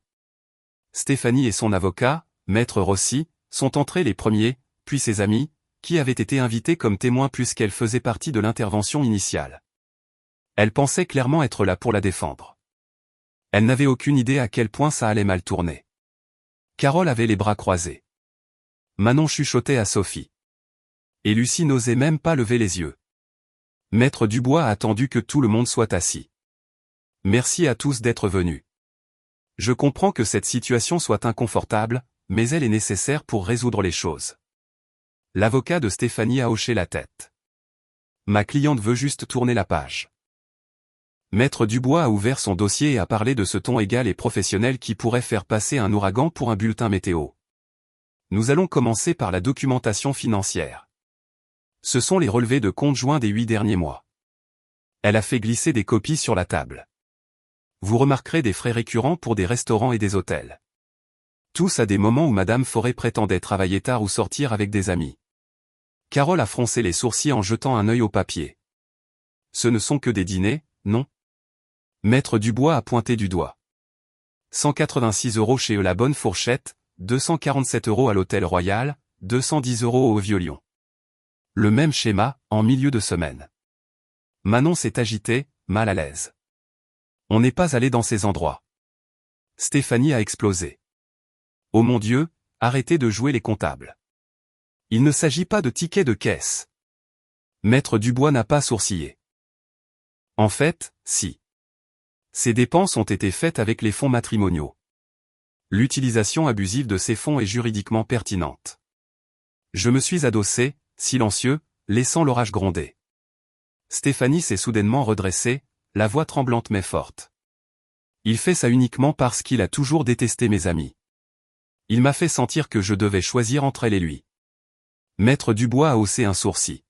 Stéphanie et son avocat, Maître Rossi, sont entrés les premiers, puis ses amis, qui avaient été invités comme témoins puisqu'elle faisait partie de l'intervention initiale. Elle pensait clairement être là pour la défendre. Elle n'avait aucune idée à quel point ça allait mal tourner. Carole avait les bras croisés. Manon chuchotait à Sophie. Et Lucie n'osait même pas lever les yeux. Maître Dubois a attendu que tout le monde soit assis. Merci à tous d'être venus. Je comprends que cette situation soit inconfortable, mais elle est nécessaire pour résoudre les choses. L'avocat de Stéphanie a hoché la tête. Ma cliente veut juste tourner la page. Maître Dubois a ouvert son dossier et a parlé de ce ton égal et professionnel qui pourrait faire passer un ouragan pour un bulletin météo. Nous allons commencer par la documentation financière. Ce sont les relevés de compte joints des 8 derniers mois. Elle a fait glisser des copies sur la table. Vous remarquerez des frais récurrents pour des restaurants et des hôtels. Tous à des moments où Madame Forêt prétendait travailler tard ou sortir avec des amis. Carole a froncé les sourcils en jetant un œil au papier. Ce ne sont que des dîners, non? Maître Dubois a pointé du doigt. 186 € chez eux La Bonne Fourchette, 247 € à l'Hôtel Royal, 210 € au Vieux-Lyon. Le même schéma, en milieu de semaine. Manon s'est agitée, mal à l'aise. On n'est pas allé dans ces endroits. Stéphanie a explosé. Oh mon Dieu, arrêtez de jouer les comptables. Il ne s'agit pas de tickets de caisse. Maître Dubois n'a pas sourcillé. En fait, si. Ces dépenses ont été faites avec les fonds matrimoniaux. L'utilisation abusive de ces fonds est juridiquement pertinente. Je me suis adossé, silencieux, laissant l'orage gronder. Stéphanie s'est soudainement redressée, la voix tremblante mais forte. Il fait ça uniquement parce qu'il a toujours détesté mes amis. Il m'a fait sentir que je devais choisir entre elle et lui. Maître Dubois a haussé un sourcil.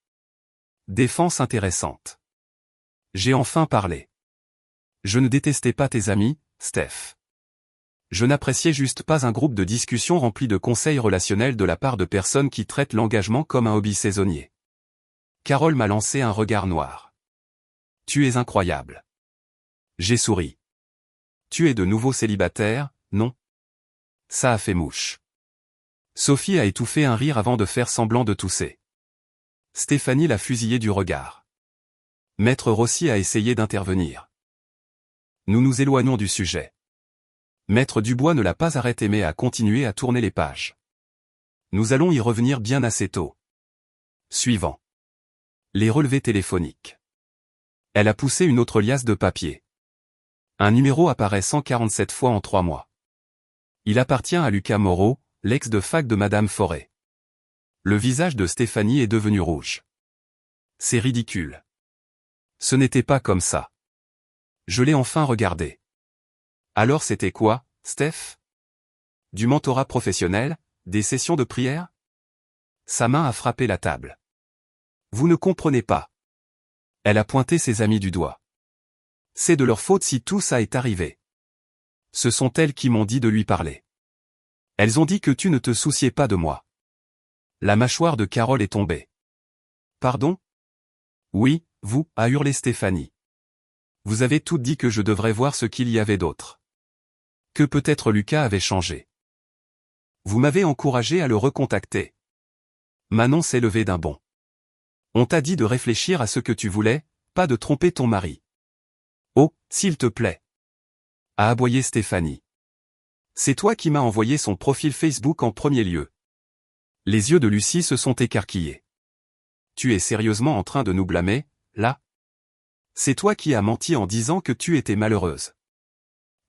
Défense intéressante. J'ai enfin parlé. Je ne détestais pas tes amis, Steph. Je n'appréciais juste pas un groupe de discussion rempli de conseils relationnels de la part de personnes qui traitent l'engagement comme un hobby saisonnier. Carole m'a lancé un regard noir. Tu es incroyable. J'ai souri. Tu es de nouveau célibataire, non? Ça a fait mouche. Sophie a étouffé un rire avant de faire semblant de tousser. Stéphanie l'a fusillé du regard. Maître Rossi a essayé d'intervenir. Nous nous éloignons du sujet. Maître Dubois ne l'a pas arrêté mais a continué à tourner les pages. Nous allons y revenir bien assez tôt. Suivant. Les relevés téléphoniques. Elle a poussé une autre liasse de papier. Un numéro apparaît 147 fois en 3 mois. Il appartient à Lucas Moreau, l'ex de fac de Madame Forêt. Le visage de Stéphanie est devenu rouge. C'est ridicule. Ce n'était pas comme ça. Je l'ai enfin regardé. Alors c'était quoi, Steph? Du mentorat professionnel, des sessions de prière? Sa main a frappé la table. Vous ne comprenez pas. Elle a pointé ses amis du doigt. C'est de leur faute si tout ça est arrivé. Ce sont elles qui m'ont dit de lui parler. Elles ont dit que tu ne te souciais pas de moi. La mâchoire de Carole est tombée. Pardon? Oui, vous, a hurlé Stéphanie. Vous avez toutes dit que je devrais voir ce qu'il y avait d'autre. Que peut-être Lucas avait changé. Vous m'avez encouragé à le recontacter. Manon s'est levée d'un bond. On t'a dit de réfléchir à ce que tu voulais, pas de tromper ton mari. Oh, s'il te plaît. A aboyé Stéphanie. C'est toi qui m'as envoyé son profil Facebook en premier lieu. Les yeux de Lucie se sont écarquillés. Tu es sérieusement en train de nous blâmer, là? C'est toi qui as menti en disant que tu étais malheureuse.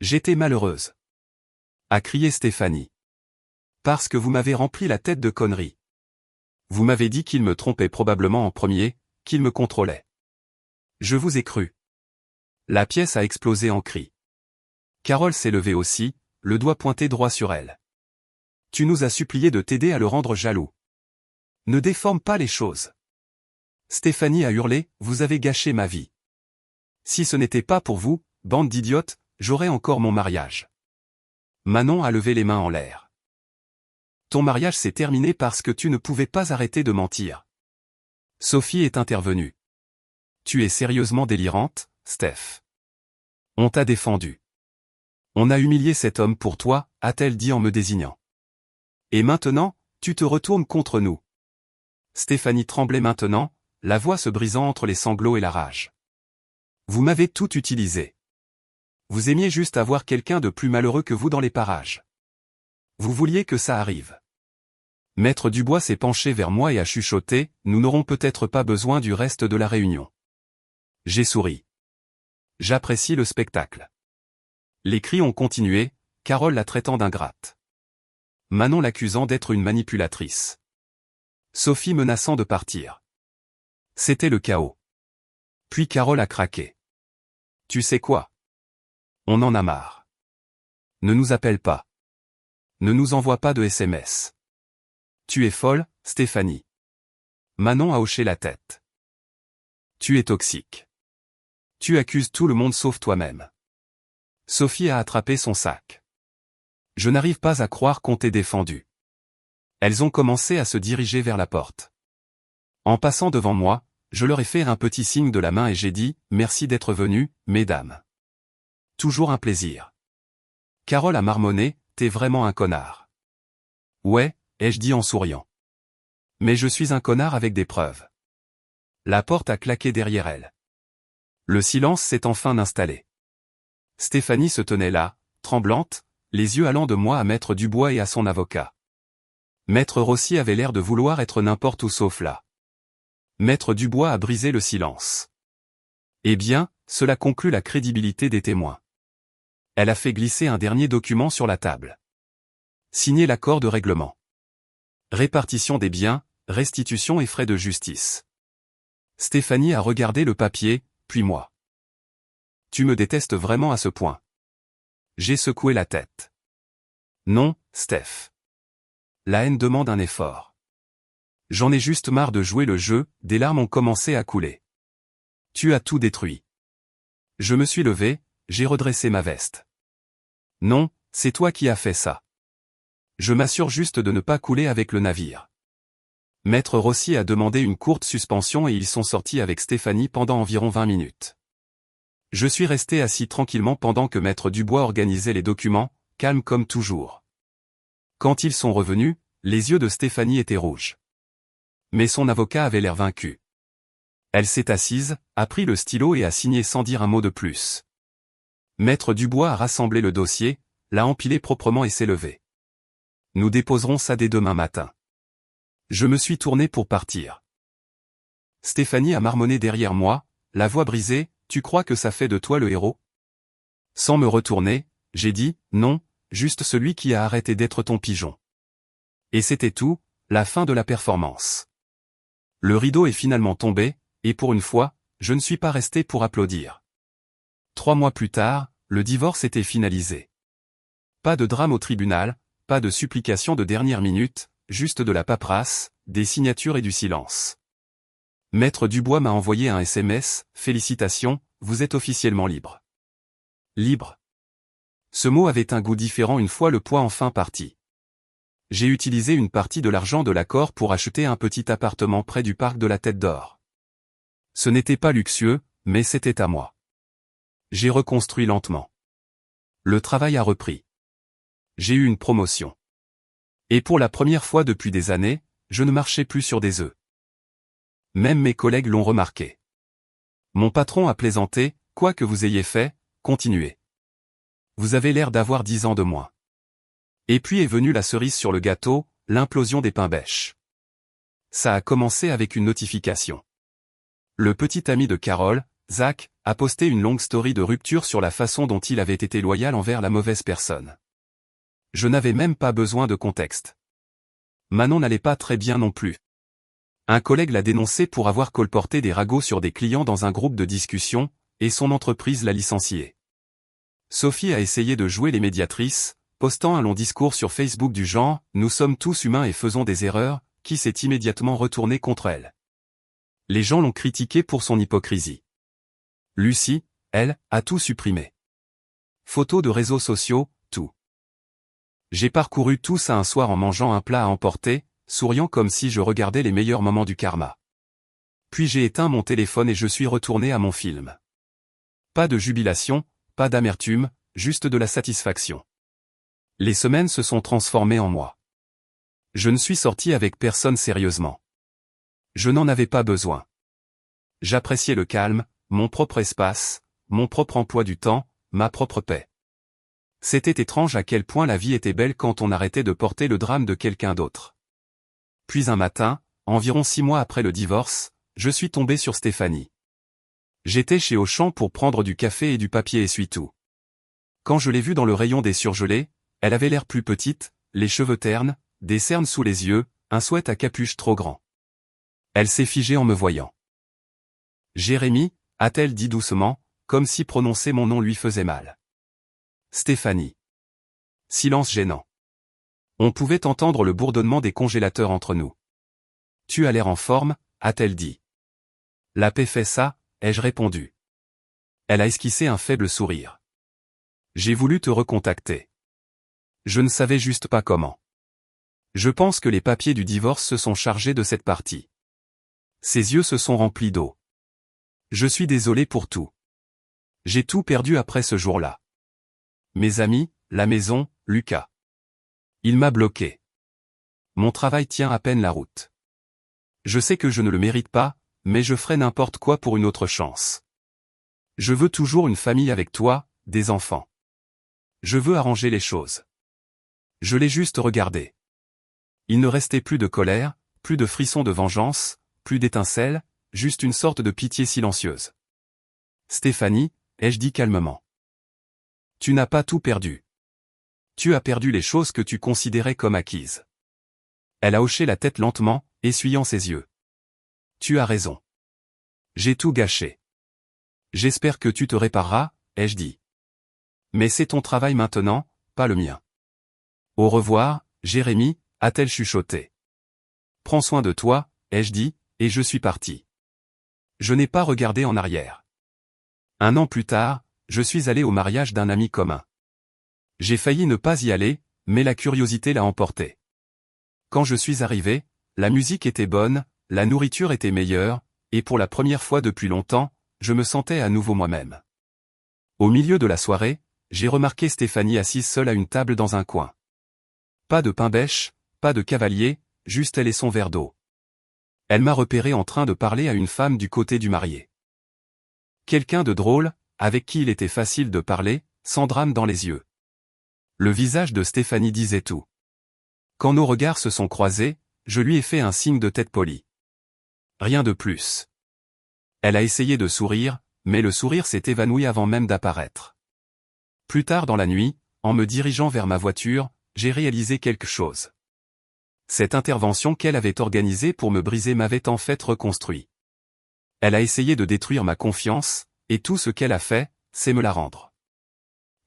J'étais malheureuse. A crié Stéphanie. Parce que vous m'avez rempli la tête de conneries. Vous m'avez dit qu'il me trompait probablement en premier, qu'il me contrôlait. Je vous ai cru. La pièce a explosé en cris. Carole s'est levée aussi, le doigt pointé droit sur elle. Tu nous as supplié de t'aider à le rendre jaloux. Ne déforme pas les choses. Stéphanie a hurlé, vous avez gâché ma vie. Si ce n'était pas pour vous, bande d'idiotes, j'aurais encore mon mariage. Manon a levé les mains en l'air. Ton mariage s'est terminé parce que tu ne pouvais pas arrêter de mentir. Sophie est intervenue. Tu es sérieusement délirante, Steph. On t'a défendu. On a humilié cet homme pour toi, a-t-elle dit en me désignant. Et maintenant, tu te retournes contre nous. Stéphanie tremblait maintenant, la voix se brisant entre les sanglots et la rage. Vous m'avez tout utilisé. Vous aimiez juste avoir quelqu'un de plus malheureux que vous dans les parages. Vous vouliez que ça arrive. Maître Dubois s'est penché vers moi et a chuchoté, nous n'aurons peut-être pas besoin du reste de la réunion. J'ai souri. J'apprécie le spectacle. Les cris ont continué, Carole la traitant d'ingrate. Manon l'accusant d'être une manipulatrice. Sophie menaçant de partir. C'était le chaos. Puis Carole a craqué. Tu sais quoi? On en a marre. Ne nous appelle pas. Ne nous envoie pas de SMS. Tu es folle, Stéphanie. Manon a hoché la tête. Tu es toxique. Tu accuses tout le monde sauf toi-même. Sophie a attrapé son sac. Je n'arrive pas à croire qu'on t'ait défendu. Elles ont commencé à se diriger vers la porte. En passant devant moi, je leur ai fait un petit signe de la main et j'ai dit « Merci d'être venus, mesdames. » Toujours un plaisir. Carole a marmonné « T'es vraiment un connard. » Ouais, ai-je dit en souriant. Mais je suis un connard avec des preuves. La porte a claqué derrière elle. Le silence s'est enfin installé. Stéphanie se tenait là, tremblante, les yeux allant de moi à Maître Dubois et à son avocat. Maître Rossi avait l'air de vouloir être n'importe où sauf là. Maître Dubois a brisé le silence. Eh bien, cela conclut la crédibilité des témoins. Elle a fait glisser un dernier document sur la table. Signer l'accord de règlement. Répartition des biens, restitution et frais de justice. Stéphanie a regardé le papier, puis moi. Tu me détestes vraiment à ce point. J'ai secoué la tête. Non, Steph. La haine demande un effort. J'en ai juste marre de jouer le jeu, des larmes ont commencé à couler. Tu as tout détruit. Je me suis levé, j'ai redressé ma veste. Non, c'est toi qui as fait ça. Je m'assure juste de ne pas couler avec le navire. Maître Rossi a demandé une courte suspension et ils sont sortis avec Stéphanie pendant environ 20 minutes. Je suis resté assis tranquillement pendant que Maître Dubois organisait les documents, calme comme toujours. Quand ils sont revenus, les yeux de Stéphanie étaient rouges. Mais son avocat avait l'air vaincu. Elle s'est assise, a pris le stylo et a signé sans dire un mot de plus. Maître Dubois a rassemblé le dossier, l'a empilé proprement et s'est levé. Nous déposerons ça dès demain matin. Je me suis tourné pour partir. Stéphanie a marmonné derrière moi, la voix brisée, tu crois que ça fait de toi le héros? Sans me retourner, j'ai dit, non, juste celui qui a arrêté d'être ton pigeon. Et c'était tout, la fin de la performance. Le rideau est finalement tombé, et pour une fois, je ne suis pas resté pour applaudir. 3 mois plus tard, le divorce était finalisé. Pas de drame au tribunal, pas de supplication de dernière minute, juste de la paperasse, des signatures et du silence. Maître Dubois m'a envoyé un SMS, félicitations, vous êtes officiellement libre. Libre. Ce mot avait un goût différent une fois le poids enfin parti. J'ai utilisé une partie de l'argent de l'accord pour acheter un petit appartement près du parc de la Tête d'Or. Ce n'était pas luxueux, mais c'était à moi. J'ai reconstruit lentement. Le travail a repris. J'ai eu une promotion. Et pour la première fois depuis des années, je ne marchais plus sur des œufs. Même mes collègues l'ont remarqué. Mon patron a plaisanté, quoi que vous ayez fait, continuez. Vous avez l'air d'avoir 10 ans de moins. Et puis est venue la cerise sur le gâteau, l'implosion des pains-bêches. Ça a commencé avec une notification. Le petit ami de Carole, Zach, a posté une longue story de rupture sur la façon dont il avait été loyal envers la mauvaise personne. Je n'avais même pas besoin de contexte. Manon n'allait pas très bien non plus. Un collègue l'a dénoncé pour avoir colporté des ragots sur des clients dans un groupe de discussion, et son entreprise l'a licencié. Sophie a essayé de jouer les médiatrices, postant un long discours sur Facebook du genre « Nous sommes tous humains et faisons des erreurs », qui s'est immédiatement retourné contre elle. Les gens l'ont critiquée pour son hypocrisie. Lucie, elle, a tout supprimé. Photos de réseaux sociaux, tout. J'ai parcouru tout ça un soir en mangeant un plat à emporter, souriant comme si je regardais les meilleurs moments du karma. Puis j'ai éteint mon téléphone et je suis retourné à mon film. Pas de jubilation, pas d'amertume, juste de la satisfaction. Les semaines se sont transformées en mois. Je ne suis sorti avec personne sérieusement. Je n'en avais pas besoin. J'appréciais le calme, mon propre espace, mon propre emploi du temps, ma propre paix. C'était étrange à quel point la vie était belle quand on arrêtait de porter le drame de quelqu'un d'autre. Puis un matin, environ 6 mois après le divorce, je suis tombé sur Stéphanie. J'étais chez Auchan pour prendre du café et du papier essuie-tout. Quand je l'ai vue dans le rayon des surgelés, elle avait l'air plus petite, les cheveux ternes, des cernes sous les yeux, un sweat à capuche trop grand. Elle s'est figée en me voyant. « Jérémy » a-t-elle dit doucement, comme si prononcer mon nom lui faisait mal. Stéphanie. Silence gênant. On pouvait entendre le bourdonnement des congélateurs entre nous. « Tu as l'air en forme » a-t-elle dit. « La paix fait ça » ai-je répondu. Elle a esquissé un faible sourire. « J'ai voulu te recontacter. Je ne savais juste pas comment. Je pense que les papiers du divorce se sont chargés de cette partie. » Ses yeux se sont remplis d'eau. Je suis désolé pour tout. J'ai tout perdu après ce jour-là. Mes amis, la maison, Lucas. Il m'a bloqué. Mon travail tient à peine la route. Je sais que je ne le mérite pas, mais je ferai n'importe quoi pour une autre chance. Je veux toujours une famille avec toi, des enfants. Je veux arranger les choses. Je l'ai juste regardé. Il ne restait plus de colère, plus de frissons de vengeance, plus d'étincelles, juste une sorte de pitié silencieuse. Stéphanie, ai-je dit calmement. Tu n'as pas tout perdu. Tu as perdu les choses que tu considérais comme acquises. Elle a hoché la tête lentement, essuyant ses yeux. Tu as raison. J'ai tout gâché. J'espère que tu te répareras, ai-je dit. Mais c'est ton travail maintenant, pas le mien. Au revoir, Jérémy, a-t-elle chuchoté. Prends soin de toi, ai-je dit, et je suis parti. Je n'ai pas regardé en arrière. 1 an plus tard, je suis allé au mariage d'un ami commun. J'ai failli ne pas y aller, mais la curiosité l'a emporté. Quand je suis arrivé, la musique était bonne, la nourriture était meilleure, et pour la première fois depuis longtemps, je me sentais à nouveau moi-même. Au milieu de la soirée, j'ai remarqué Stéphanie assise seule à une table dans un coin. Pas de pain-bêche, pas de cavalier, juste elle et son verre d'eau. Elle m'a repéré en train de parler à une femme du côté du marié. Quelqu'un de drôle, avec qui il était facile de parler, sans drame dans les yeux. Le visage de Stéphanie disait tout. Quand nos regards se sont croisés, je lui ai fait un signe de tête poli. Rien de plus. Elle a essayé de sourire, mais le sourire s'est évanoui avant même d'apparaître. Plus tard dans la nuit, en me dirigeant vers ma voiture, j'ai réalisé quelque chose. Cette intervention qu'elle avait organisée pour me briser m'avait en fait reconstruit. Elle a essayé de détruire ma confiance, et tout ce qu'elle a fait, c'est me la rendre.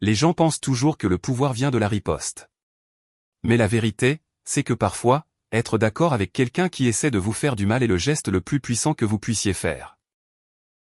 Les gens pensent toujours que le pouvoir vient de la riposte. Mais la vérité, c'est que parfois, être d'accord avec quelqu'un qui essaie de vous faire du mal est le geste le plus puissant que vous puissiez faire.